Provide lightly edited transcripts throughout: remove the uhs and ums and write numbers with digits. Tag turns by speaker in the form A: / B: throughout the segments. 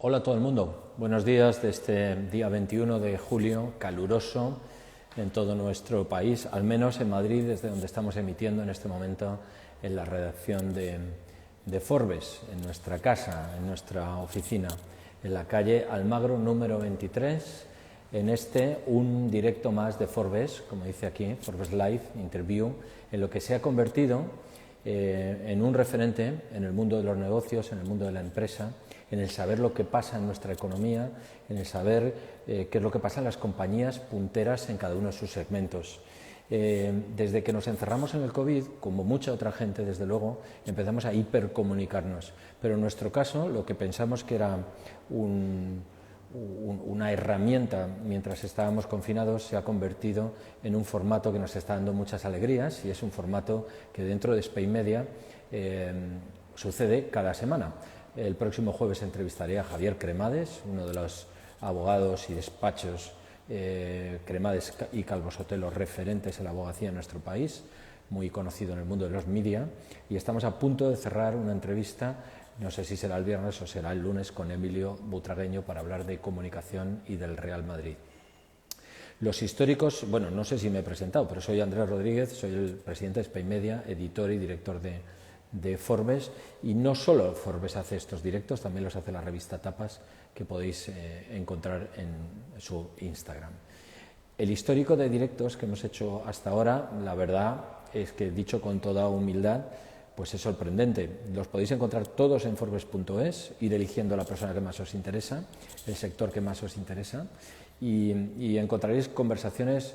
A: Hola a todo el mundo, buenos días de este día 21 de julio, caluroso en todo nuestro país, al menos en Madrid, desde donde estamos emitiendo en este momento en la redacción de Forbes, en nuestra casa, en nuestra oficina, en la calle Almagro número 23, en un directo más de Forbes, como dice aquí, Forbes Live Interview, en lo que se ha convertido en un referente en el mundo de los negocios, en el mundo de la empresa, en el saber lo que pasa en nuestra economía, en el saber qué es lo que pasa en las compañías punteras en cada uno de sus segmentos. Desde que nos encerramos en el COVID, como mucha otra gente, desde luego, empezamos a hipercomunicarnos. Pero en nuestro caso, lo que pensamos que era una herramienta mientras estábamos confinados se ha convertido en un formato que nos está dando muchas alegrías, y es un formato que dentro de Spain Media sucede cada semana. El próximo jueves entrevistaré a Javier Cremades, uno de los abogados y despachos Cremades y Calvo Sotelo referentes en la abogacía en nuestro país, muy conocido en el mundo de los media, y estamos a punto de cerrar una entrevista, no sé si será el viernes o será el lunes, con Emilio Butragueño para hablar de comunicación y del Real Madrid. Los históricos, bueno, no sé si me he presentado, pero soy Andrés Rodríguez, soy el presidente de Spain Media, editor y director de Forbes, y no solo Forbes hace estos directos, también los hace la revista Tapas, que podéis encontrar en su Instagram. El histórico de directos que hemos hecho hasta ahora, la verdad es que, dicho con toda humildad, pues es sorprendente. Los podéis encontrar todos en Forbes.es, ir eligiendo la persona que más os interesa, el sector que más os interesa, y encontraréis conversaciones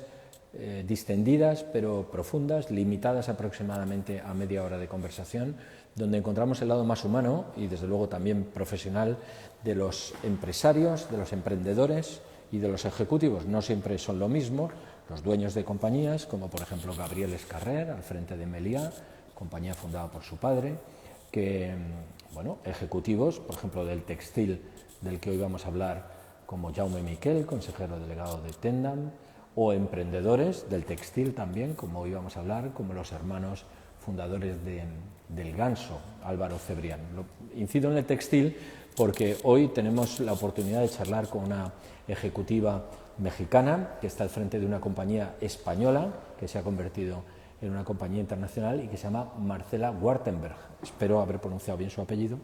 A: distendidas pero profundas, limitadas aproximadamente a media hora de conversación, donde encontramos el lado más humano y desde luego también profesional de los empresarios, de los emprendedores y de los ejecutivos. No siempre son lo mismo los dueños de compañías, como por ejemplo Gabriel Escarrer, al frente de Meliá, compañía fundada por su padre, que, bueno, ejecutivos, por ejemplo, del textil, del que hoy vamos a hablar, como Jaume Miquel, consejero delegado de Tendam, o emprendedores del textil también, como hoy vamos a hablar, como los hermanos fundadores del Ganso, Álvaro Cebrián. Incido en el textil porque hoy tenemos la oportunidad de charlar con una ejecutiva mexicana que está al frente de una compañía española que se ha convertido en una compañía internacional y que se llama Marcela Wartenberg. Espero haber pronunciado bien su apellido,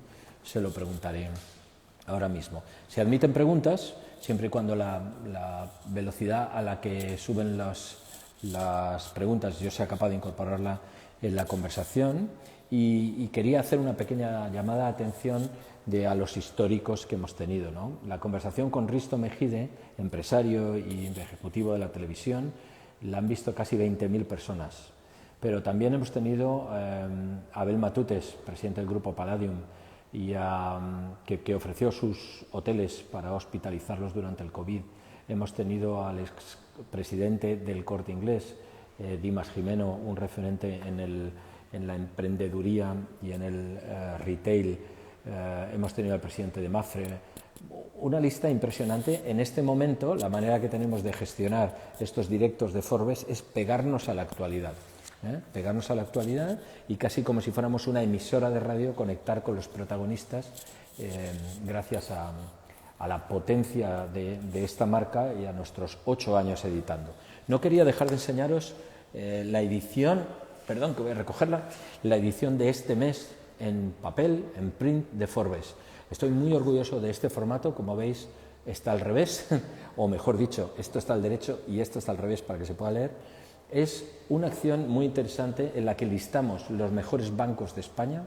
A: se lo preguntaré ahora mismo. Se admiten preguntas siempre y cuando la velocidad a la que suben las preguntas yo sea capaz de incorporarla en la conversación, y quería hacer una pequeña llamada de atención a los históricos que hemos tenido, ¿no? La conversación con Risto Mejide, empresario y ejecutivo de la televisión, la han visto casi 20.000 personas, pero también hemos tenido a Abel Matutes, presidente del grupo Palladium, y que ofreció sus hoteles para hospitalizarlos durante el COVID. Hemos tenido al expresidente del Corte Inglés, Dimas Jimeno, un referente en la emprendeduría y en el retail. Hemos tenido al presidente de Mafre. Una lista impresionante. En este momento, la manera que tenemos de gestionar estos directos de Forbes es pegarnos a la actualidad. Pegarnos a la actualidad y, casi como si fuéramos una emisora de radio, conectar con los protagonistas gracias a la potencia de esta marca y a nuestros 8 años editando. No quería dejar de enseñaros la edición, perdón que voy a recogerla, la edición de este mes en papel, en print, de Forbes. Estoy muy orgulloso de este formato. Como veis, está al revés, o mejor dicho, esto está al derecho y esto está al revés para que se pueda leer. Es una acción muy interesante en la que listamos los mejores bancos de España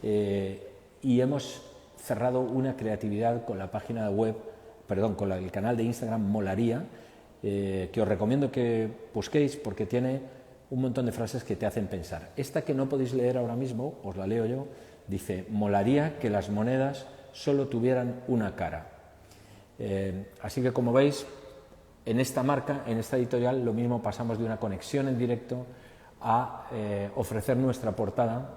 A: y hemos cerrado una creatividad con la página web, con el canal de Instagram Molaría, que os recomiendo que busquéis porque tiene un montón de frases que te hacen pensar. Esta, que no podéis leer ahora mismo, os la leo yo, dice: molaría que las monedas solo tuvieran una cara. Así que, como veis, en esta marca, en esta editorial, lo mismo, pasamos de una conexión en directo a ofrecer nuestra portada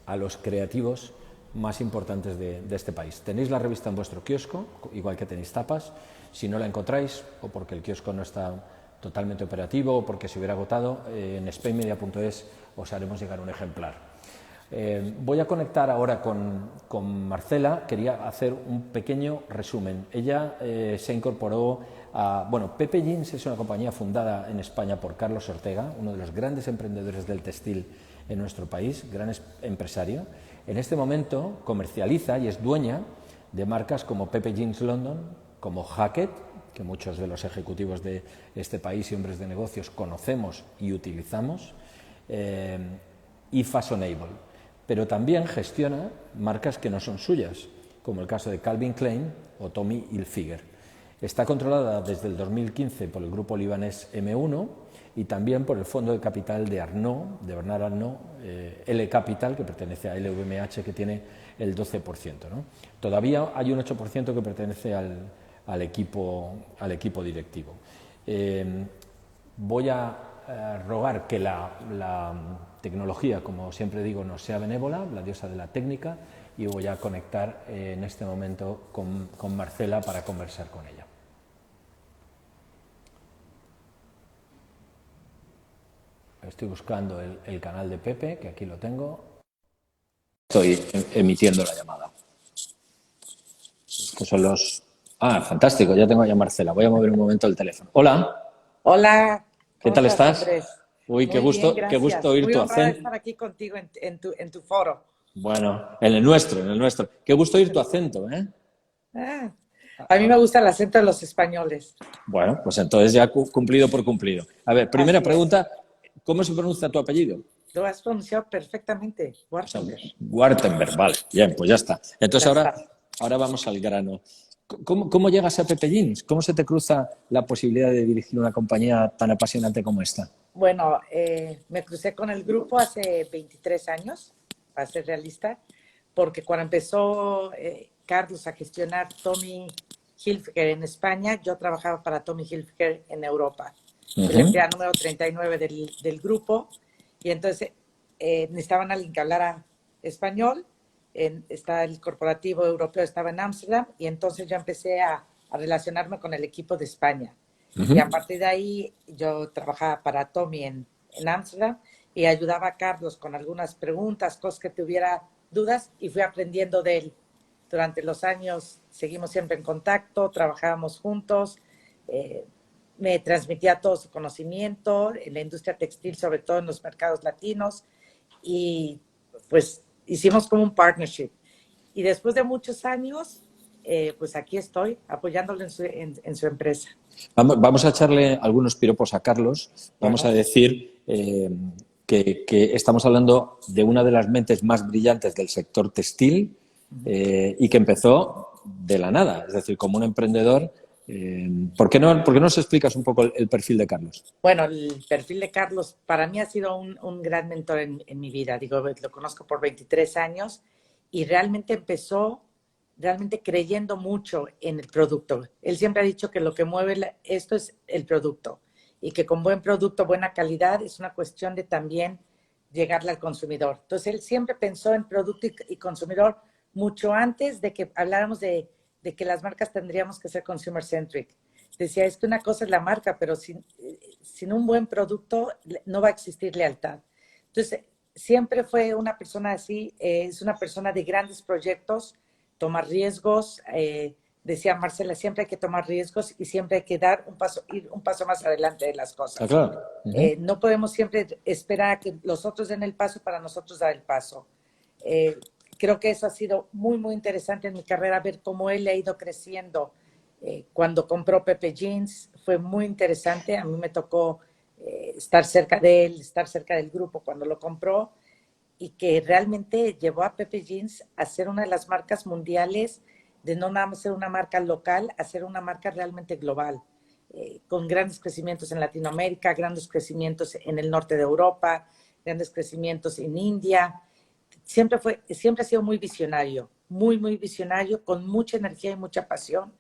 A: a los creativos más importantes de este país. Tenéis la revista en vuestro kiosco, igual que tenéis Tapas. Si no la encontráis, o porque el kiosco no está totalmente operativo, o porque se hubiera agotado, en spainmedia.es os haremos llegar un ejemplar. Voy a conectar ahora con Marcela. Quería hacer un pequeño resumen. Ella se incorporó a... Bueno, Pepe Jeans es una compañía fundada en España por Carlos Ortega, uno de los grandes emprendedores del textil en nuestro país, gran empresario. En este momento comercializa y es dueña de marcas como Pepe Jeans London, como Hackett, que muchos de los ejecutivos de este país y hombres de negocios conocemos y utilizamos, y Fashionable. Pero también gestiona marcas que no son suyas, como el caso de Calvin Klein o Tommy Hilfiger. Está controlada desde el 2015 por el grupo libanés M1 y también por el fondo de capital de Arnault, de Bernard Arnault, L Capital, que pertenece a LVMH, que tiene el 12%, ¿no? Todavía hay un 8% que pertenece al equipo directivo. Voy a rogar que la tecnología, como siempre digo, nos sea benévola, la diosa de la técnica, y voy a conectar en este momento con Marcela para conversar con ella. Estoy buscando el canal de Pepe, que aquí lo tengo. Estoy emitiendo la llamada. Estos son los... Ah, fantástico, ya tengo a Marcela. Voy a mover un momento el teléfono. Hola.
B: Hola,
A: ¿Qué
B: ¿cómo
A: tal
B: estás,
A: estás?
B: Andrés?
A: Uy,
B: Muy bien,
A: qué gusto
B: gracias.
A: oír
B: Muy
A: tu
B: honrada de
A: acento.
B: estar aquí contigo en tu foro.
A: Bueno, en el nuestro. Qué gusto oír tu acento, ¿eh?
B: Ah, a mí me gusta el acento de los españoles.
A: Bueno, pues entonces ya cumplido por cumplido. A ver, primera
B: Así es.
A: pregunta, ¿cómo se pronuncia tu apellido?
B: Lo has pronunciado perfectamente,
A: O sea,
B: Wartenberg.
A: Wartenberg, vale, bien, pues ya está. Entonces
B: Ya está.
A: ahora vamos al grano. ¿Cómo llegas a Pepe Jeans? ¿Cómo se te cruza la posibilidad de dirigir una compañía tan apasionante como esta?
B: Bueno, me crucé con el grupo hace 23 años, para ser realista, porque cuando empezó Carlos a gestionar Tommy Hilfiger en España, yo trabajaba para Tommy Hilfiger en Europa. Fui la empleada número 39 del grupo, y entonces necesitaban a alguien que hablara español. Está el corporativo europeo, estaba en Ámsterdam, y entonces yo empecé a relacionarme con el equipo de España. Y a partir de ahí yo trabajaba para Tommy en Ámsterdam y ayudaba a Carlos con algunas preguntas, cosas que tuviera dudas, y fui aprendiendo de él. Durante los años seguimos siempre en contacto, trabajábamos juntos, me transmitía todo su conocimiento en la industria textil, sobre todo en los mercados latinos, y pues hicimos como un partnership. Y después de muchos años, pues aquí estoy apoyándolo en su empresa.
A: Vamos a echarle algunos piropos a Carlos. Vamos a decir que estamos hablando de una de las mentes más brillantes del sector textil y que empezó de la nada, es decir, como un emprendedor. ¿Por qué no nos explicas un poco el perfil de Carlos?
B: Bueno, el perfil de Carlos para mí ha sido un gran mentor en mi vida. Digo, lo conozco por 23 años y realmente empezó creyendo mucho en el producto. Él siempre ha dicho que lo que mueve esto es el producto, y que con buen producto, buena calidad, es una cuestión de también llegarle al consumidor. Entonces, él siempre pensó en producto y consumidor mucho antes de que habláramos de que las marcas tendríamos que ser consumer-centric. Decía, es que una cosa es la marca, pero sin un buen producto no va a existir lealtad. Entonces, siempre fue una persona así, es una persona de grandes proyectos, tomar riesgos. Decía Marcela, siempre hay que tomar riesgos y siempre hay que ir un paso más adelante de las cosas.
A: Claro.
B: No podemos siempre esperar a que los otros den el paso para nosotros dar el paso. Creo que eso ha sido muy, muy interesante en mi carrera, ver cómo él ha ido creciendo. Cuando compró Pepe Jeans fue muy interesante. A mí me tocó estar cerca de él, estar cerca del grupo cuando lo compró, y que realmente llevó a Pepe Jeans a ser una de las marcas mundiales, de no nada más ser una marca local, a ser una marca realmente global, con grandes crecimientos en Latinoamérica, grandes crecimientos en el norte de Europa, grandes crecimientos en India. Siempre ha sido muy visionario, muy, muy visionario, con mucha energía y mucha pasión.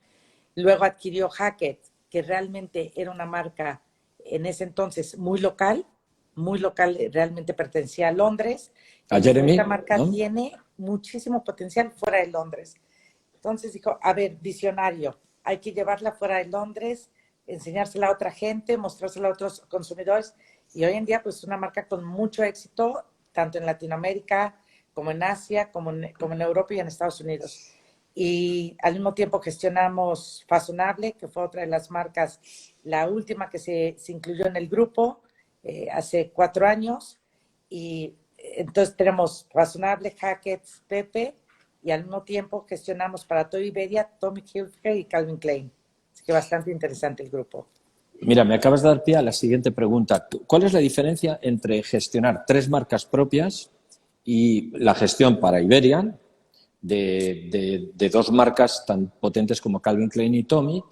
B: Luego adquirió Hackett, que realmente era una marca en ese entonces muy local, realmente pertenecía a Londres.
A: A Jeremy,
B: esta marca,
A: ¿no?
B: tiene muchísimo potencial fuera de Londres. Entonces dijo, a ver, visionario, hay que llevarla fuera de Londres, enseñársela a otra gente, mostrársela a otros consumidores. Y hoy en día, pues, una marca con mucho éxito, tanto en Latinoamérica como en Asia, como en Europa y en Estados Unidos. Y al mismo tiempo gestionamos Fashionable, que fue otra de las marcas, la última que se incluyó en el grupo hace 4 años. Y entonces tenemos Fashionable, Hackett, Pepe, y al mismo tiempo gestionamos para Toy Iberia, Tommy Hilfiger y Calvin Klein. Así que bastante interesante el grupo.
A: Mira, me acabas de dar pie a la siguiente pregunta. ¿Cuál es la diferencia entre gestionar 3 marcas propias y la gestión para Iberia de 2 marcas tan potentes como Calvin Klein y Tommy?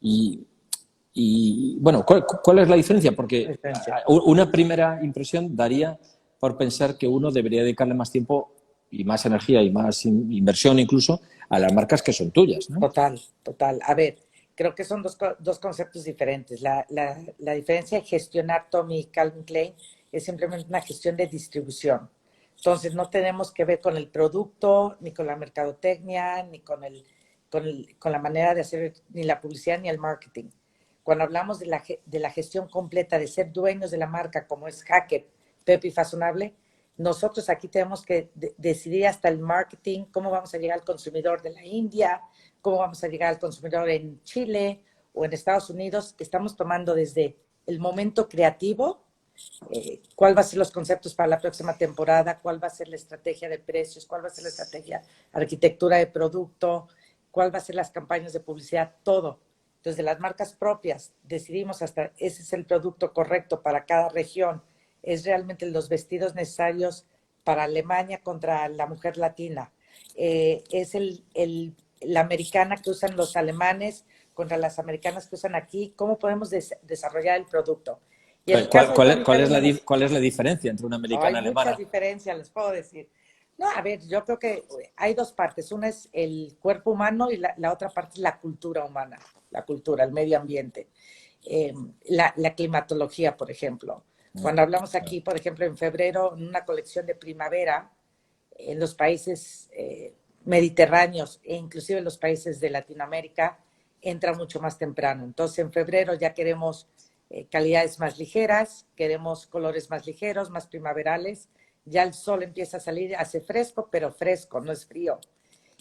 A: Y bueno, ¿cuál es la diferencia? Porque una primera impresión daría por pensar que uno debería dedicarle más tiempo y más energía y más inversión incluso a las marcas que son tuyas, ¿no?
B: Total, total. A ver, creo que son dos conceptos diferentes. La diferencia de gestionar Tommy y Calvin Klein es simplemente una gestión de distribución. Entonces, no tenemos que ver con el producto, ni con la mercadotecnia, ni con la manera de hacer ni la publicidad ni el marketing. Cuando hablamos de la gestión completa, de ser dueños de la marca, como es Hackett, Pepe y Fashionable, nosotros aquí tenemos que decidir hasta el marketing, cómo vamos a llegar al consumidor de la India, cómo vamos a llegar al consumidor en Chile o en Estados Unidos. Estamos tomando desde el momento creativo, cuál va a ser los conceptos para la próxima temporada, cuál va a ser la estrategia de precios, cuál va a ser la estrategia arquitectura de producto, cuál va a ser las campañas de publicidad, todo. Entonces, de las marcas propias, decidimos hasta ese es el producto correcto para cada región. Es realmente los vestidos necesarios para Alemania contra la mujer latina. Es la americana que usan los alemanes contra las americanas que usan aquí. ¿Cómo podemos desarrollar el producto? Y en el caso
A: ¿Cuál es la diferencia entre una americana y
B: hay
A: alemana?
B: muchas diferencias, les puedo decir. No, a ver, yo creo que hay 2 partes. Una es el cuerpo humano y la otra parte es la cultura humana, la cultura, el medio ambiente. La climatología, por ejemplo. Cuando hablamos aquí, por ejemplo, en febrero, en una colección de primavera, en los países mediterráneos e inclusive en los países de Latinoamérica, entra mucho más temprano. Entonces, en febrero ya queremos calidades más ligeras, queremos colores más ligeros, más primaverales. Ya el sol empieza a salir, hace fresco, pero fresco, no es frío.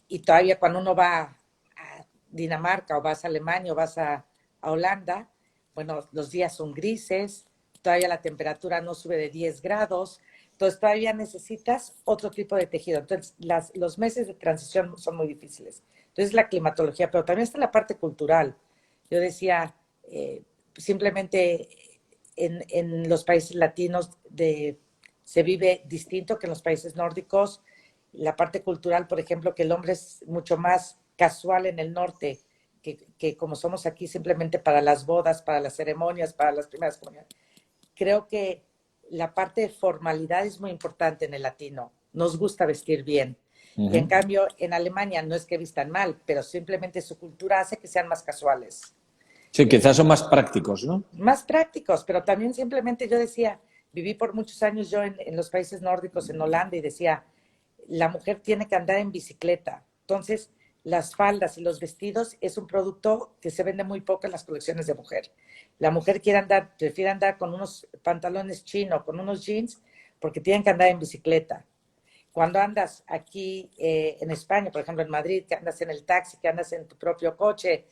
B: Y todavía cuando uno va a Dinamarca o vas a Alemania o vas a Holanda, bueno, los días son grises, todavía la temperatura no sube de 10 grados, entonces todavía necesitas otro tipo de tejido. Entonces, los meses de transición son muy difíciles. Entonces, la climatología, pero también está la parte cultural. Yo decía, simplemente en los países latinos se vive distinto que en los países nórdicos. La parte cultural, por ejemplo, que el hombre es mucho más casual en el norte, que como somos aquí simplemente para las bodas, para las ceremonias, para las primeras comuniones. Creo que la parte de formalidad es muy importante en el latino. Nos gusta vestir bien. Y en cambio, en Alemania no es que vistan mal, pero simplemente su cultura hace que sean más casuales.
A: Sí, quizás son más prácticos, ¿no?
B: Más prácticos, pero también simplemente yo decía, viví por muchos años yo en los países nórdicos, en Holanda, y decía, la mujer tiene que andar en bicicleta. Entonces, las faldas y los vestidos es un producto que se vende muy poco en las colecciones de mujer. La mujer prefiere andar con unos pantalones chinos, con unos jeans, porque tienen que andar en bicicleta. Cuando andas aquí en España, por ejemplo en Madrid, que andas en el taxi, que andas en tu propio coche,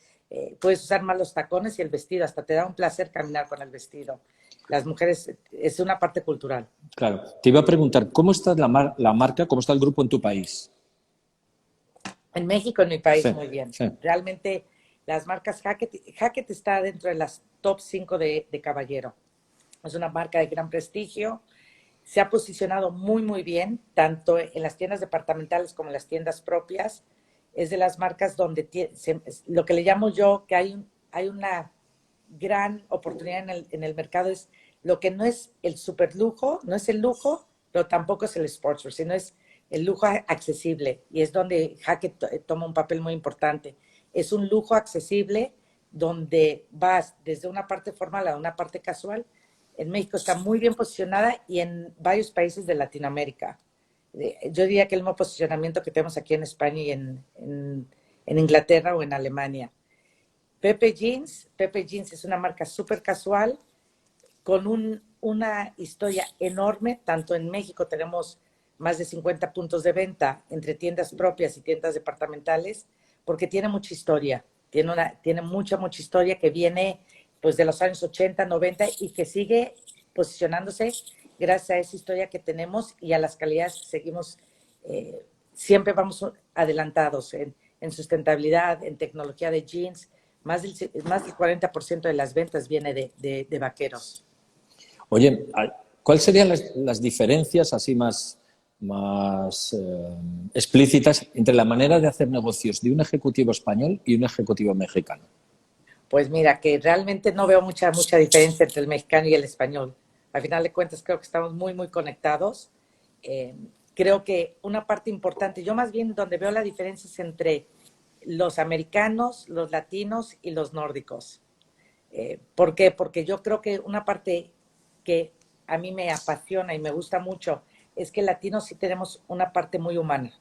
B: puedes usar más los tacones y el vestido, hasta te da un placer caminar con el vestido. Las mujeres, es una parte cultural.
A: Claro. Te iba a preguntar, ¿cómo está la marca, cómo está el grupo en tu país?
B: En México, en mi país,
A: Sí,
B: muy bien.
A: sí.
B: Realmente las marcas Hackett está dentro de las top 5 de Caballero. Es una marca de gran prestigio. Se ha posicionado muy, muy bien, tanto en las tiendas departamentales como en las tiendas propias. Es de las marcas donde lo que le llamo yo que hay una gran oportunidad en el mercado es lo que no es el super lujo, no es el lujo, pero tampoco es el sportswear, sino es el lujo accesible, y es donde Hackett toma un papel muy importante. Es un lujo accesible donde vas desde una parte formal a una parte casual. En México está muy bien posicionada y en varios países de Latinoamérica. Yo diría que el mismo posicionamiento que tenemos aquí en España y en Inglaterra o en Alemania. Pepe Jeans es una marca súper casual con una historia enorme. Tanto en México tenemos más de 50 puntos de venta entre tiendas propias y tiendas departamentales, porque tiene mucha historia, tiene mucha historia que viene pues de los años 80, 90 y que sigue posicionándose gracias a esa historia que tenemos y a las calidades que seguimos. Siempre vamos adelantados en sustentabilidad, en tecnología de jeans. Más del 40% de las ventas viene de vaqueros.
C: Oye, ¿cuáles serían las diferencias así más explícitas entre la manera de hacer negocios de un ejecutivo español y un ejecutivo mexicano?
B: Pues mira, que realmente no veo mucha diferencia entre el mexicano y el español. Al final de cuentas, creo que estamos muy conectados. Creo que una parte importante, yo más bien donde veo la diferencia es entre los americanos, los latinos y los nórdicos. ¿Por qué? Porque yo creo que una parte que a mí me apasiona y me gusta mucho es que latinos sí tenemos una parte muy humana.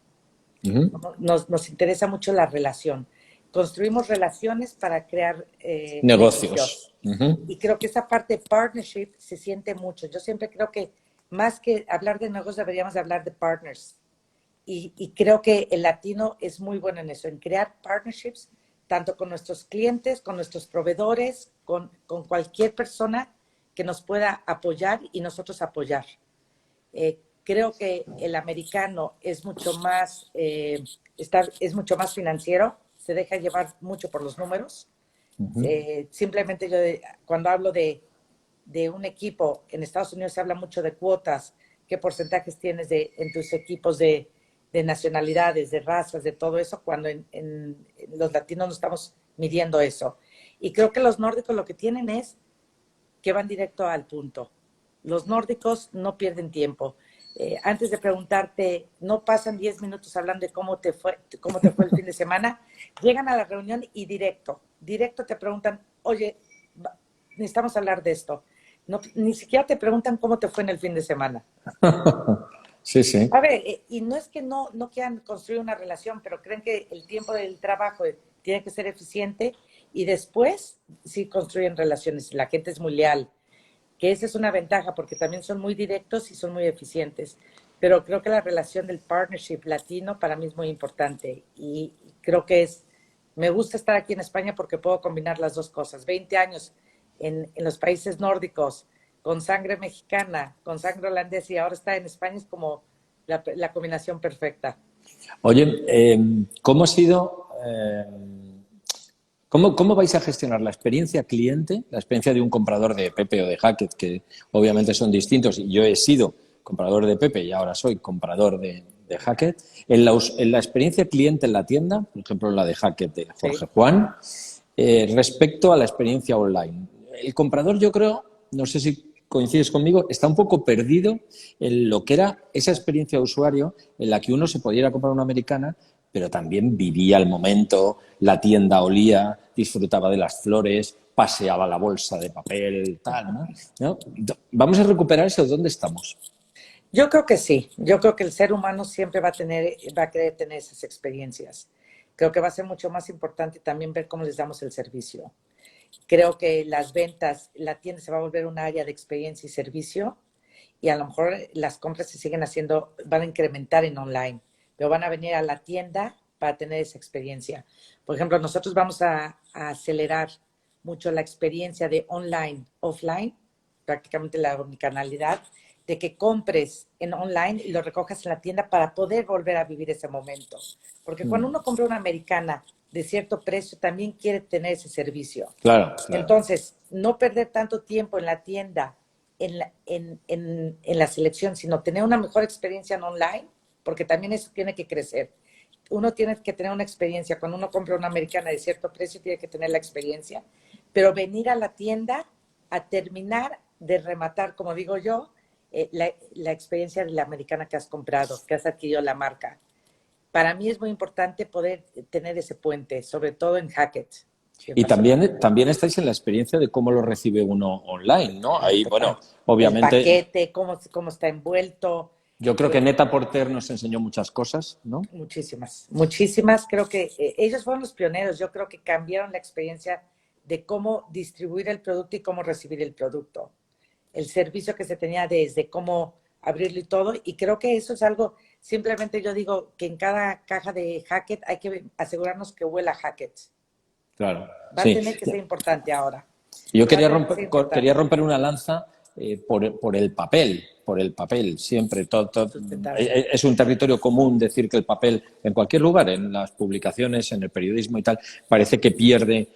B: Nos interesa mucho la relación. Construimos relaciones para crear
C: negocios.
B: Y creo que esa parte de partnership se siente mucho. Yo siempre creo que más que hablar de negocios deberíamos hablar de partners. Y creo que el latino es muy bueno en eso, en crear partnerships, tanto con nuestros clientes, con nuestros proveedores, con cualquier persona que nos pueda apoyar y nosotros apoyar. Creo que el americano es mucho más, es mucho más financiero, se deja llevar mucho por los números. Simplemente yo cuando hablo de un equipo, en Estados Unidos se habla mucho de cuotas, qué porcentajes tienes en tus equipos de nacionalidades, de razas, de todo eso, cuando en los latinos no estamos midiendo eso. Y creo que los nórdicos lo que tienen es que van directo al punto. Los nórdicos no pierden tiempo. Antes de preguntarte, no pasan 10 minutos hablando de cómo te fue el fin de semana, llegan a la reunión y directo te preguntan, oye, necesitamos hablar de esto. No, ni siquiera te preguntan cómo te fue en el fin de semana.
C: Sí, sí.
B: A ver, y no es que no quieran construir una relación, pero creen que el tiempo del trabajo tiene que ser eficiente y después sí construyen relaciones. La gente es muy leal, que esa es una ventaja porque también son muy directos y son muy eficientes. Pero creo que la relación del partnership latino para mí es muy importante y creo que me gusta estar aquí en España porque puedo combinar las dos cosas. 20 años en los países nórdicos, con sangre mexicana, con sangre holandesa y ahora está en España, es como la combinación perfecta.
C: Oye, ¿cómo ha sido, cómo vais a gestionar la experiencia cliente, la experiencia de un comprador de Pepe o de Hackett, que obviamente son distintos, y yo he sido comprador de Pepe y ahora soy comprador de Hackett, en la experiencia cliente en la tienda, por ejemplo, en la de Hackett de Jorge Juan, respecto a la experiencia online? El comprador, yo creo, no sé si coincides conmigo, está un poco perdido en lo que era esa experiencia de usuario en la que uno se podía ir a comprar una americana, pero también vivía el momento, la tienda olía, disfrutaba de las flores, paseaba la bolsa de papel, tal, ¿no? Vamos a recuperar eso. ¿Dónde estamos?
B: Yo creo que sí. Yo creo que el ser humano siempre va a querer tener esas experiencias. Creo que va a ser mucho más importante también ver cómo les damos el servicio. Creo que las ventas, la tienda se va a volver un área de experiencia y servicio y a lo mejor las compras se siguen haciendo, van a incrementar en online, pero van a venir a la tienda para tener esa experiencia. Por ejemplo, nosotros vamos a acelerar mucho la experiencia de online, offline, prácticamente la omnicanalidad, de que compres en online y lo recojas en la tienda para poder volver a vivir ese momento. Porque cuando uno compra una americana de cierto precio, también quiere tener ese servicio.
C: Claro.
B: Entonces, no perder tanto tiempo en la tienda, en la selección, sino tener una mejor experiencia en online, porque también eso tiene que crecer. Uno tiene que tener una experiencia. Cuando uno compra una americana de cierto precio, tiene que tener la experiencia. Pero venir a la tienda a terminar de rematar, como digo yo, la experiencia de la americana que has comprado, que has adquirido la marca. Para mí es muy importante poder tener ese puente, sobre todo en Hackett.
C: Y también estáis en la experiencia de cómo lo recibe uno online, ¿no? Ahí, bueno, obviamente...
B: El paquete, cómo está envuelto.
C: Yo creo que Net-a-Porter nos enseñó muchas cosas, ¿no?
B: Muchísimas. Creo que ellos fueron los pioneros. Yo creo que cambiaron la experiencia de cómo distribuir el producto y cómo recibir el producto. El servicio que se tenía desde cómo abrirlo y todo. Y creo que eso es algo, simplemente yo digo que en cada caja de Hackett hay que asegurarnos que huela a Hackett.
C: Claro,
B: Va a
C: sí.
B: tener que ser importante ahora.
C: Yo
B: Va a
C: quería
B: tener que ser
C: quería
B: importante,
C: romper una lanza por el papel, siempre.
B: sustentable.
C: Es un territorio común decir que el papel, en cualquier lugar, en las publicaciones, en el periodismo y tal, parece que pierde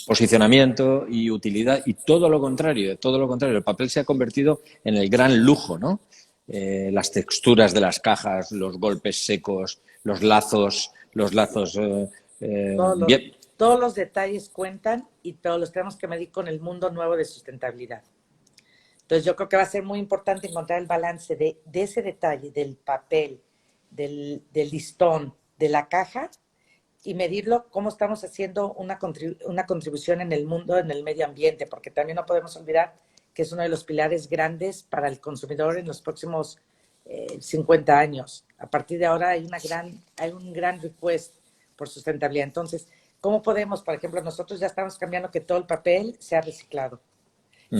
C: posicionamiento y utilidad, y todo lo contrario, todo lo contrario. El papel se ha convertido en el gran lujo, ¿no? Las texturas de las cajas, los golpes secos, los lazos
B: Todos los,
C: bien.
B: todos los detalles cuentan, pero los tenemos que medir con el mundo nuevo de sustentabilidad. Entonces yo creo que va a ser muy importante encontrar el balance de ese detalle, del papel, del listón, de la caja, y medirlo cómo estamos haciendo una contribución en el mundo, en el medio ambiente, porque también no podemos olvidar que es uno de los pilares grandes para el consumidor en los próximos 50 años. A partir de ahora hay un gran request por sustentabilidad. Entonces, ¿cómo podemos, por ejemplo, nosotros ya estamos cambiando que todo el papel sea reciclado?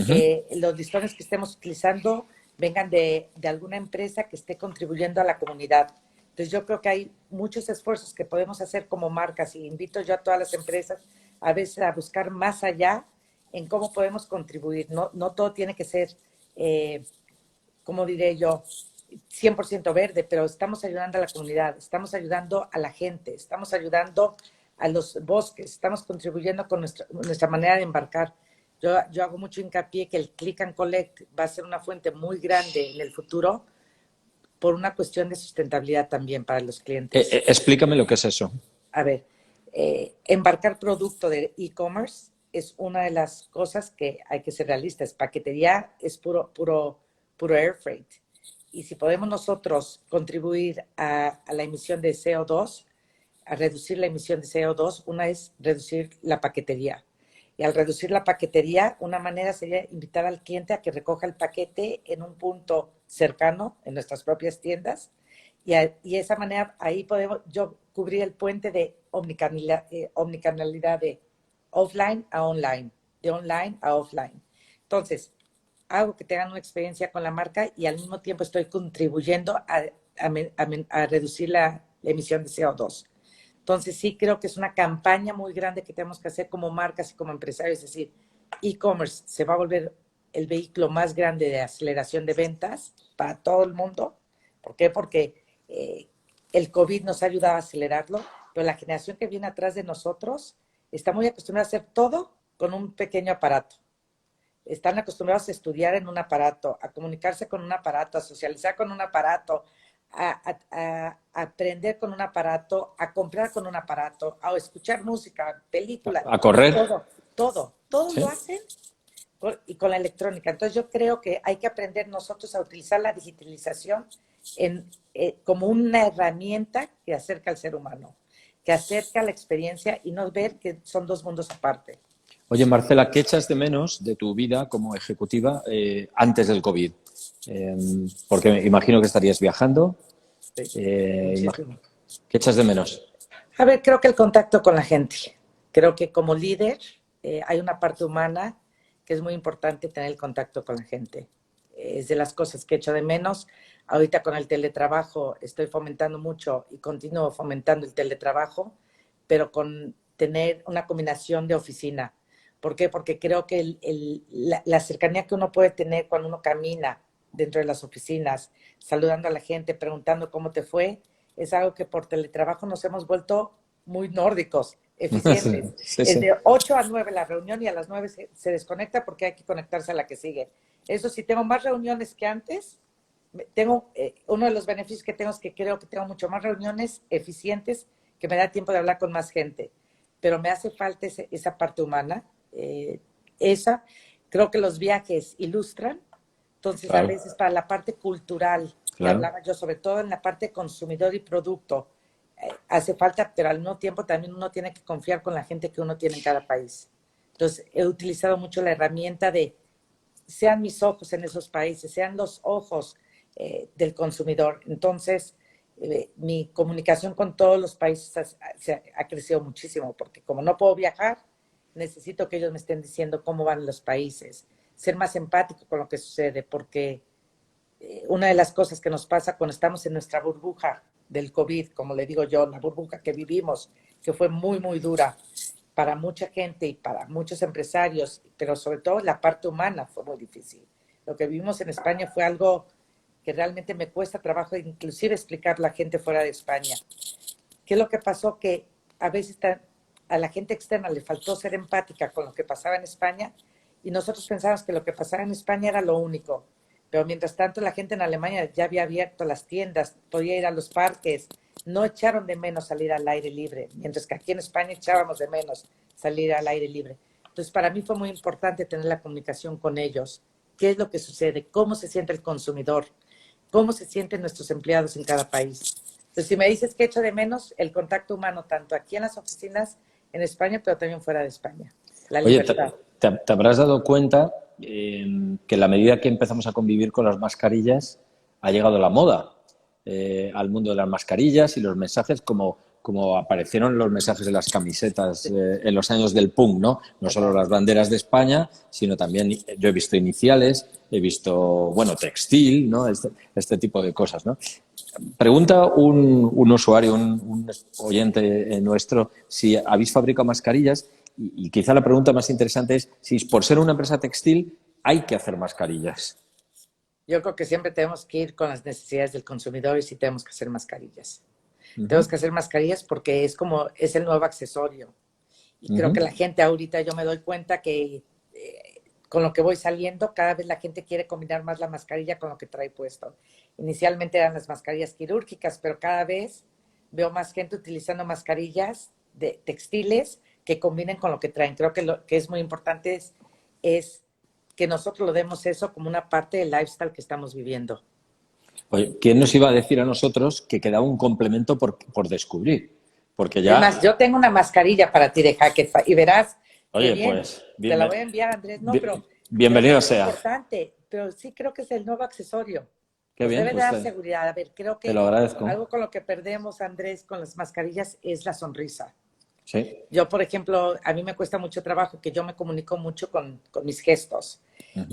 B: Que los listones que estemos utilizando vengan de alguna empresa que esté contribuyendo a la comunidad. Entonces yo creo que hay muchos esfuerzos que podemos hacer como marcas y invito yo a todas las empresas a veces a buscar más allá en cómo podemos contribuir. No todo tiene que ser, como diré yo, 100% verde, pero estamos ayudando a la comunidad, estamos ayudando a la gente, estamos ayudando a los bosques, estamos contribuyendo con nuestra manera de embarcar. Yo hago mucho hincapié que el click and collect va a ser una fuente muy grande en el futuro por una cuestión de sustentabilidad también para los clientes.
C: Explícame lo que es eso.
B: A ver, embarcar producto de e-commerce es una de las cosas que hay que ser realistas. Paquetería es puro air freight. Y si podemos nosotros contribuir a la emisión de CO2, a reducir la emisión de CO2, una es reducir la paquetería. Y al reducir la paquetería, una manera sería invitar al cliente a que recoja el paquete en un punto cercano, en nuestras propias tiendas. Y esa manera, ahí podemos yo cubrir el puente de omnicanalidad de offline a online, de online a offline. Entonces, hago que tengan una experiencia con la marca y al mismo tiempo estoy contribuyendo a reducir la emisión de CO2. Entonces sí creo que es una campaña muy grande que tenemos que hacer como marcas y como empresarios, es decir, e-commerce se va a volver el vehículo más grande de aceleración de ventas para todo el mundo. ¿Por qué? Porque el COVID nos ha ayudado a acelerarlo, pero la generación que viene atrás de nosotros está muy acostumbrada a hacer todo con un pequeño aparato. Están acostumbrados a estudiar en un aparato, a comunicarse con un aparato, a socializar con un aparato, a aprender con un aparato, a comprar con un aparato, a escuchar música, películas,
C: A correr.
B: todo
C: ¿Sí?
B: lo hacen con la electrónica. Entonces yo creo que hay que aprender nosotros a utilizar la digitalización como una herramienta que acerca al ser humano, que acerca la experiencia y no ver que son dos mundos aparte.
C: Oye, Marcela, ¿qué echas de menos de tu vida como ejecutiva antes del COVID? Porque me imagino que estarías viajando.
B: Sí,
C: ¿Qué
B: muchísimo.
C: echas de menos?
B: A ver, creo que el contacto con la gente. Creo que como líder hay una parte humana que es muy importante tener el contacto con la gente. Es de las cosas que echo de menos. Ahorita con el teletrabajo estoy fomentando mucho y continúo fomentando el teletrabajo, pero con tener una combinación de oficina. ¿Por qué? Porque creo que la cercanía que uno puede tener cuando uno camina dentro de las oficinas, saludando a la gente, preguntando cómo te fue, es algo que por teletrabajo nos hemos vuelto muy nórdicos, eficientes.
C: Sí,
B: Es
C: sí.
B: de 8 a 9 la reunión y a las 9 se desconecta porque hay que conectarse a la que sigue. Eso sí, tengo más reuniones que antes. Tengo uno de los beneficios que tengo es que creo que tengo mucho más reuniones eficientes que me da tiempo de hablar con más gente. Pero me hace falta esa parte humana. Creo que los viajes ilustran. Entonces,
C: Claro,
B: a veces para la parte cultural, que
C: claro.
B: hablaba yo, sobre todo en la parte consumidor y producto, hace falta, pero al mismo tiempo también uno tiene que confiar con la gente que uno tiene en cada país. Entonces, he utilizado mucho la herramienta de sean mis ojos en esos países, sean los ojos del consumidor. Entonces, mi comunicación con todos los países ha crecido muchísimo, porque como no puedo viajar, necesito que ellos me estén diciendo cómo van los países. ser más empático con lo que sucede, porque una de las cosas que nos pasa cuando estamos en nuestra burbuja del COVID, como le digo yo, la burbuja que vivimos, que fue muy, muy dura para mucha gente y para muchos empresarios, pero sobre todo la parte humana fue muy difícil. Lo que vivimos en España fue algo que realmente me cuesta trabajo inclusive explicar a la gente fuera de España. ¿Qué es lo que pasó? Que a veces a la gente externa le faltó ser empática con lo que pasaba en España y nosotros pensábamos que lo que pasaba en España era lo único. Pero mientras tanto la gente en Alemania ya había abierto las tiendas, podía ir a los parques, no echaron de menos salir al aire libre, mientras que aquí en España echábamos de menos salir al aire libre. Entonces para mí fue muy importante tener la comunicación con ellos. ¿Qué es lo que sucede? ¿Cómo se siente el consumidor? ¿Cómo se sienten nuestros empleados en cada país? Entonces si me dices que echo de menos el contacto humano, tanto aquí en las oficinas en España, pero también fuera de España. La libertad.
C: Oye, te habrás dado cuenta que en la medida que empezamos a convivir con las mascarillas, ha llegado la moda al mundo de las mascarillas y los mensajes como aparecieron los mensajes de las camisetas en los años del punk, ¿no? No solo las banderas de España, sino también yo he visto iniciales, he visto, bueno, textil, ¿no? Este tipo de cosas, ¿no? Pregunta un usuario, un oyente nuestro, si habéis fabricado mascarillas y quizá la pregunta más interesante es si por ser una empresa textil hay que hacer mascarillas.
B: Yo creo que siempre tenemos que ir con las necesidades del consumidor y sí tenemos que hacer mascarillas. Tenemos que hacer mascarillas porque es el nuevo accesorio. Y creo que la gente ahorita, yo me doy cuenta que con lo que voy saliendo, cada vez la gente quiere combinar más la mascarilla con lo que trae puesto. Inicialmente eran las mascarillas quirúrgicas, pero cada vez veo más gente utilizando mascarillas de textiles que combinen con lo que traen. Creo que lo que es muy importante es que nosotros lo demos eso como una parte del lifestyle que estamos viviendo.
C: Oye, ¿quién nos iba a decir a nosotros que quedaba un complemento por descubrir? Porque ya...
B: Además, yo tengo una mascarilla para ti de Hackett y verás.
C: Oye,
B: bien,
C: pues...
B: te la voy a enviar, Andrés. No, pero...
C: Bienvenido sea.
B: Es importante, pero sí creo que es el nuevo accesorio.
C: Qué
B: Nos
C: bien,
B: debe
C: pues
B: dar seguridad. A ver, creo que
C: te lo agradezco.
B: algo con lo que perdemos, Andrés, con las mascarillas es la sonrisa.
C: Sí.
B: Yo, por ejemplo, a mí me cuesta mucho trabajo que yo me comunico mucho con mis gestos.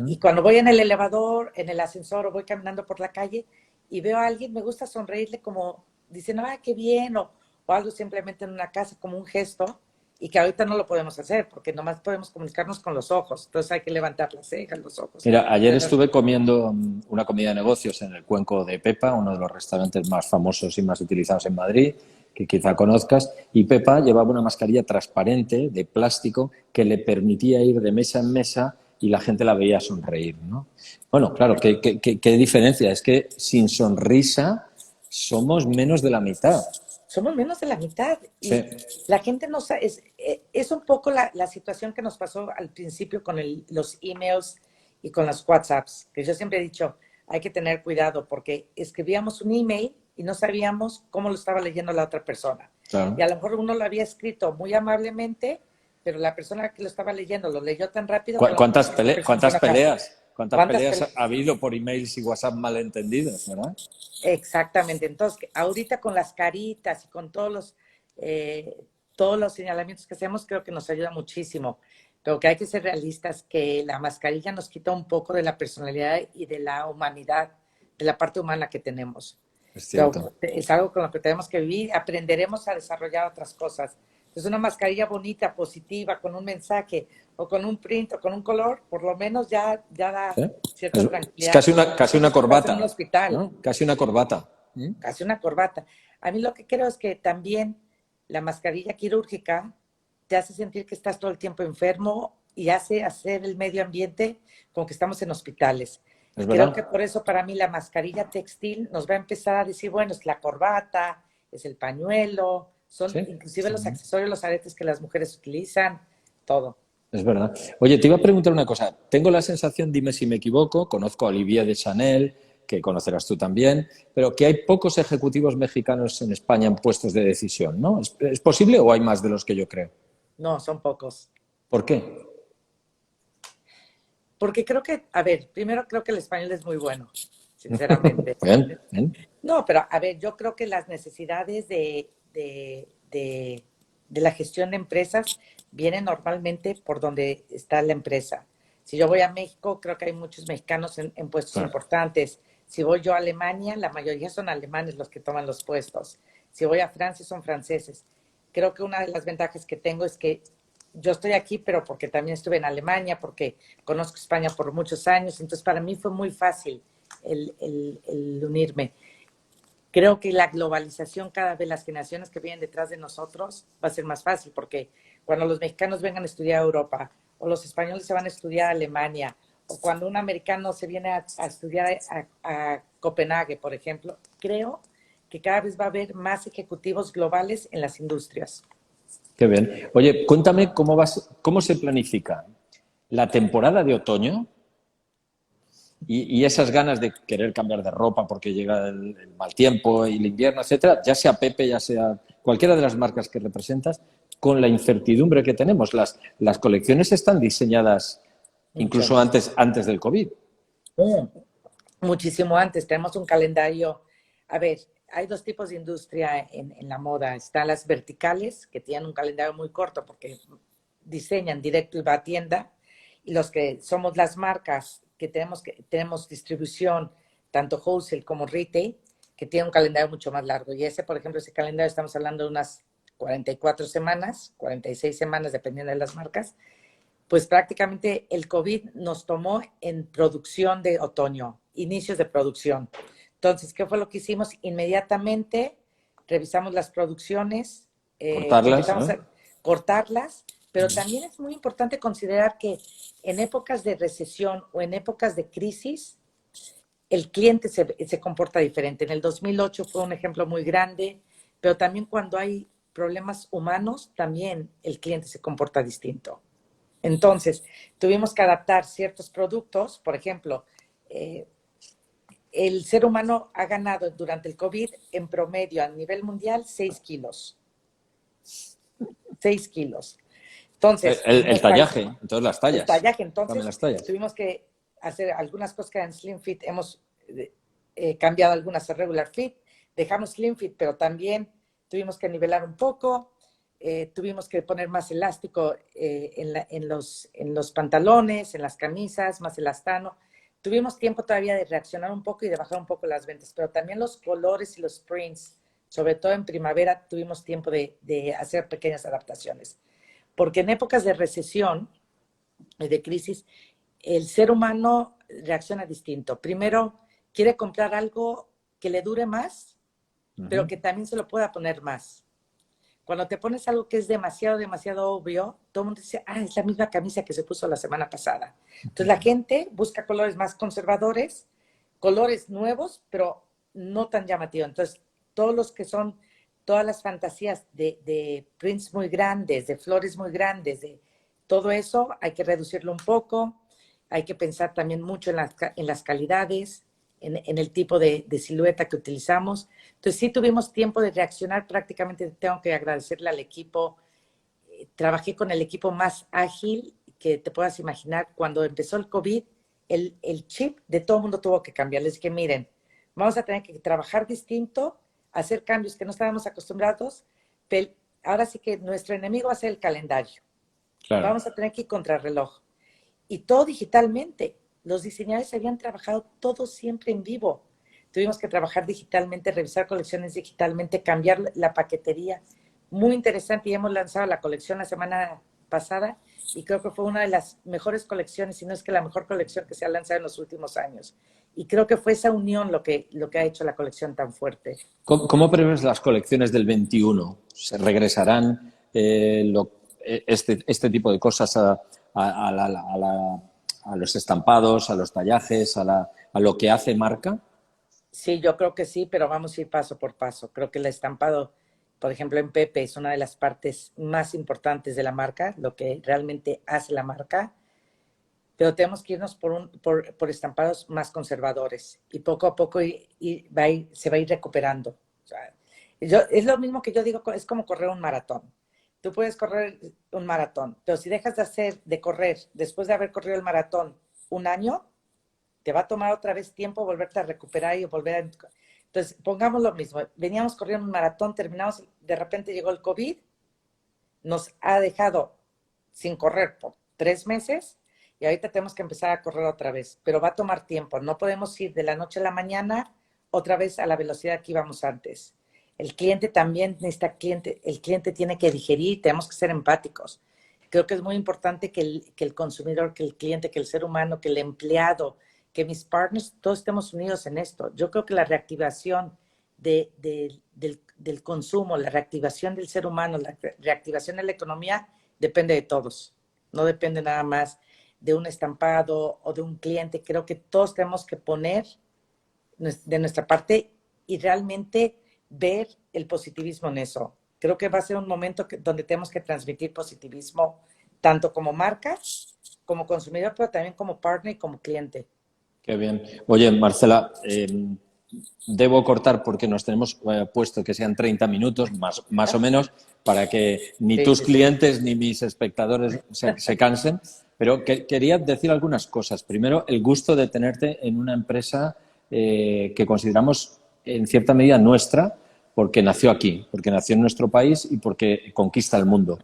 B: Y cuando voy en el elevador, en el ascensor o voy caminando por la calle y veo a alguien, me gusta sonreírle como diciendo, ¡ah, qué bien! O algo simplemente en una casa como un gesto y que ahorita no lo podemos hacer porque nomás podemos comunicarnos con los ojos. Entonces hay que levantar las cejas, los ojos.
C: Mira, ayer estuve comiendo una comida de negocios en el Cuenco de Pepa, uno de los restaurantes más famosos y más utilizados en Madrid, que quizá conozcas, y Pepa llevaba una mascarilla transparente de plástico que le permitía ir de mesa en mesa y la gente la veía sonreír, ¿no? Bueno, claro, ¿qué diferencia? Es que sin sonrisa somos menos de la mitad.
B: Somos menos de la mitad. Y
C: sí.
B: La gente no sabe. Es un poco la situación que nos pasó al principio con los emails y con los WhatsApps, que yo siempre he dicho, hay que tener cuidado porque escribíamos un email y no sabíamos cómo lo estaba leyendo la otra persona.
C: Claro.
B: Y a lo mejor uno lo había escrito muy amablemente, pero la persona que lo estaba leyendo lo leyó tan rápido.
C: ¿Cuántas peleas ha habido por emails y WhatsApp malentendidos, verdad?
B: Exactamente. Entonces, ahorita con las caritas y con todos los señalamientos que hacemos, creo que nos ayuda muchísimo. Pero que hay que ser realistas, que la mascarilla nos quita un poco de la personalidad y de la humanidad, de la parte humana que tenemos.
C: Es cierto.
B: Es algo con lo que tenemos que vivir. Aprenderemos a desarrollar otras cosas. Es una mascarilla bonita, positiva, con un mensaje o con un print o con un color, por lo menos ya da cierta tranquilidad.
C: Es casi una corbata.
B: En un hospital.
C: ¿No? Casi una corbata.
B: Casi una corbata. A mí lo que creo es que también la mascarilla quirúrgica te hace sentir que estás todo el tiempo enfermo y hace hacer el medio ambiente como que estamos en hospitales. Creo que por eso para mí la mascarilla textil nos va a empezar a decir, bueno, es la corbata, es el pañuelo, son inclusive los accesorios, los aretes que las mujeres utilizan, todo.
C: Es verdad. Oye, te iba a preguntar una cosa. Tengo la sensación, dime si me equivoco, conozco a Olivier de Chanel, que conocerás tú también, pero que hay pocos ejecutivos mexicanos en España en puestos de decisión, ¿no? ¿Es posible o hay más de los que yo creo?
B: No, son pocos.
C: ¿Por qué?
B: Porque creo que, a ver, primero creo que el español es muy bueno, sinceramente.
C: Bien.
B: No, pero a ver, yo creo que las necesidades de la gestión de empresas vienen normalmente por donde está la empresa. Si yo voy a México, creo que hay muchos mexicanos en puestos importantes. Si voy yo a Alemania, la mayoría son alemanes los que toman los puestos. Si voy a Francia, son franceses. Creo que una de las ventajas que tengo es que yo estoy aquí, pero porque también estuve en Alemania, porque conozco España por muchos años. Entonces, para mí fue muy fácil el unirme. Creo que la globalización, cada vez las generaciones que vienen detrás de nosotros, va a ser más fácil, porque cuando los mexicanos vengan a estudiar a Europa, o los españoles se van a estudiar a Alemania, o cuando un americano se viene a estudiar a Copenhague, por ejemplo, creo que cada vez va a haber más ejecutivos globales en las industrias.
C: Qué bien. Oye, cuéntame cómo se planifica la temporada de otoño y esas ganas de querer cambiar de ropa porque llega el mal tiempo y el invierno, etcétera, ya sea Pepe, ya sea cualquiera de las marcas que representas, con la incertidumbre que tenemos. Las colecciones están diseñadas incluso antes del COVID.
B: Muchísimo antes. Tenemos un calendario. A ver, hay dos tipos de industria en la moda. Están las verticales, que tienen un calendario muy corto porque diseñan directo y va a tienda. Y los que somos las marcas que tenemos distribución, tanto wholesale como retail, que tiene un calendario mucho más largo. Y ese, por ejemplo, ese calendario estamos hablando de unas 44 semanas, 46 semanas, dependiendo de las marcas. Pues prácticamente el COVID nos tomó en producción de otoño, inicios de producción. Entonces, ¿qué fue lo que hicimos? Inmediatamente revisamos las producciones, empezamos a cortarlas, pero también es muy importante considerar que en épocas de recesión o en épocas de crisis, el cliente se comporta diferente. En el 2008 fue un ejemplo muy grande, pero también cuando hay problemas humanos, también el cliente se comporta distinto. Entonces, tuvimos que adaptar ciertos productos. Por ejemplo, el ser humano ha ganado durante el COVID en promedio a nivel mundial 6 kilos. 6 kilos. Entonces,
C: el tallaje, entonces las tallas.
B: El tallaje, entonces
C: las tallas.
B: Tuvimos que hacer algunas cosas que eran slim fit. Hemos cambiado algunas a regular fit. Dejamos slim fit, pero también tuvimos que nivelar un poco. Tuvimos que poner más elástico en los pantalones, en las camisas, más elastano. Tuvimos tiempo todavía de reaccionar un poco y de bajar un poco las ventas, pero también los colores y los prints, sobre todo en primavera, tuvimos tiempo de hacer pequeñas adaptaciones. Porque en épocas de recesión y de crisis, el ser humano reacciona distinto. Primero, quiere comprar algo que le dure más, pero que también se lo pueda poner más. Cuando te pones algo que es demasiado obvio, todo el mundo dice, es la misma camisa que se puso la semana pasada. Entonces la gente busca colores más conservadores, colores nuevos, pero no tan llamativos. Entonces, todas las fantasías de prints muy grandes, de flores muy grandes, de todo eso, hay que reducirlo un poco. Hay que pensar también mucho en las calidades, en el tipo de silueta que utilizamos. Entonces, sí tuvimos tiempo de reaccionar. Prácticamente tengo que agradecerle al equipo. Trabajé con el equipo más ágil que te puedas imaginar. Cuando empezó el COVID, el chip de todo el mundo tuvo que cambiar. Les dije, miren, vamos a tener que trabajar distinto, hacer cambios que no estábamos acostumbrados. Pero ahora sí que nuestro enemigo va a ser el calendario. Claro. Vamos a tener que ir contrarreloj. Y todo digitalmente. Los diseñadores habían trabajado todo siempre en vivo. Tuvimos que trabajar digitalmente, revisar colecciones digitalmente, cambiar la paquetería. Muy interesante, y hemos lanzado la colección la semana pasada y creo que fue una de las mejores colecciones, si no es que la mejor colección que se ha lanzado en los últimos años. Y creo que fue esa unión lo que ha hecho la colección tan fuerte.
C: ¿Cómo prevés las colecciones del 21? ¿Se regresarán este tipo de cosas a los estampados, a los tallajes, a lo que hace marca?
B: Sí, yo creo que sí, pero vamos a ir paso por paso. Creo que el estampado, por ejemplo, en Pepe es una de las partes más importantes de la marca, lo que realmente hace la marca, pero tenemos que irnos por estampados más conservadores y poco a poco se va a ir recuperando. O sea, es lo mismo que yo digo, es como correr un maratón. Tú puedes correr un maratón, pero si dejas de correr después de haber corrido el maratón un año, te va a tomar otra vez tiempo volverte a recuperar y volver a... Entonces, pongamos lo mismo. Veníamos corriendo un maratón, terminamos, de repente llegó el COVID, nos ha dejado sin correr por 3 meses y ahorita tenemos que empezar a correr otra vez, pero va a tomar tiempo. No podemos ir de la noche a la mañana otra vez a la velocidad que íbamos antes. El cliente también necesita el cliente tiene que digerir, tenemos que ser empáticos. Creo que es muy importante que el consumidor, que el cliente, que el ser humano, que el empleado, que mis partners, todos estemos unidos en esto. Yo creo que la reactivación del consumo, la reactivación del ser humano, la reactivación de la economía, depende de todos. No depende nada más de un estampado o de un cliente. Creo que todos tenemos que poner de nuestra parte y realmente ver el positivismo en eso. Creo que va a ser un momento donde tenemos que transmitir positivismo tanto como marca, como consumidor, pero también como partner y como cliente.
C: Qué bien. Oye, Marcela, debo cortar porque nos tenemos puesto que sean 30 minutos, más o menos, para que ni tus clientes ni mis espectadores se cansen. Pero quería decir algunas cosas. Primero, el gusto de tenerte en una empresa que consideramos en cierta medida nuestra, porque nació aquí, porque nació en nuestro país y porque conquista el mundo.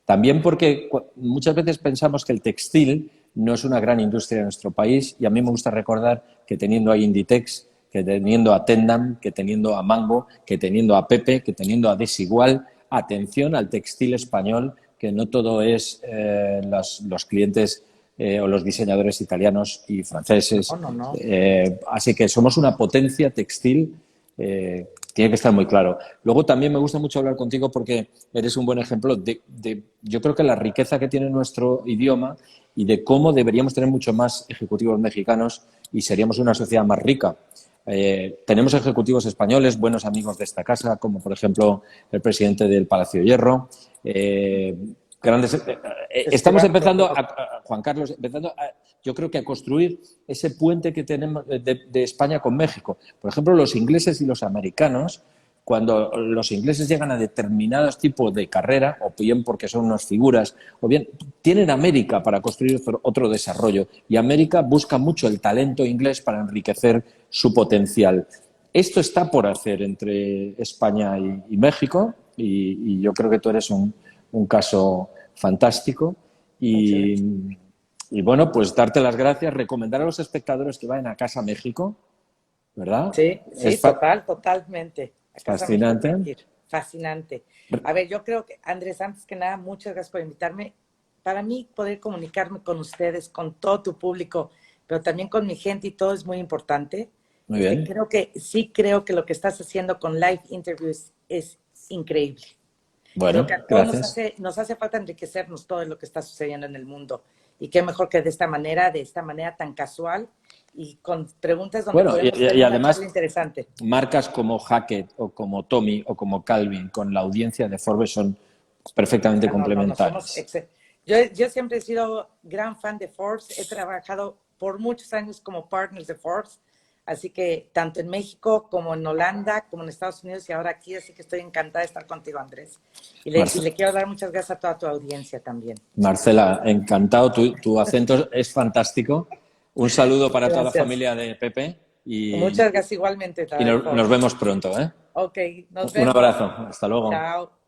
C: También porque muchas veces pensamos que el textil no es una gran industria en nuestro país y a mí me gusta recordar que teniendo a Inditex, que teniendo a Tendam, que teniendo a Mango, que teniendo a Pepe, que teniendo a Desigual, atención al textil español, que no todo es los clientes o los diseñadores italianos y franceses.
B: No.
C: Así que somos una potencia textil. Tiene que estar muy claro. Luego también me gusta mucho hablar contigo porque eres un buen ejemplo yo creo que la riqueza que tiene nuestro idioma y de cómo deberíamos tener mucho más ejecutivos mexicanos y seríamos una sociedad más rica. Tenemos ejecutivos españoles, buenos amigos de esta casa, como por ejemplo el presidente del Palacio de Hierro. Estamos empezando, Juan Carlos, yo creo que a construir ese puente que tenemos de España con México. Por ejemplo, los ingleses y los americanos, cuando los ingleses llegan a determinados tipos de carrera, o bien porque son unas figuras, o bien tienen América para construir otro desarrollo. Y América busca mucho el talento inglés para enriquecer su potencial. Esto está por hacer entre España y México, y yo creo que tú eres un caso fantástico. Y bueno, pues darte las gracias, recomendar a los espectadores que vayan a Casa México, ¿verdad?
B: Sí, totalmente.
C: Fascinante.
B: Fascinante. A ver, yo creo que, Andrés, antes que nada, muchas gracias por invitarme. Para mí, poder comunicarme con ustedes, con todo tu público, pero también con mi gente y todo es muy importante.
C: Muy bien.
B: Creo que lo que estás haciendo con live interviews es increíble.
C: Bueno,
B: creo que a todos
C: gracias.
B: nos hace falta enriquecernos todo lo que está sucediendo en el mundo. Y qué mejor que de esta manera tan casual y con preguntas donde podemos tener
C: además,
B: una interesante.
C: Marcas como Hackett o como Tommy o como Calvin con la audiencia de Forbes son perfectamente complementarias.
B: Yo siempre he sido gran fan de Forbes. He trabajado por muchos años como partners de Forbes. Así que tanto en México como en Holanda, como en Estados Unidos y ahora aquí. Así que estoy encantada de estar contigo, Andrés. Y le quiero dar muchas gracias a toda tu audiencia también.
C: Marcela, encantado. Tu acento es fantástico. Un saludo para toda la familia de Pepe.
B: Muchas gracias igualmente.
C: Y nos vemos pronto, ¿eh?
B: Ok, nos vemos.
C: Un abrazo. Hasta luego.
B: Chao.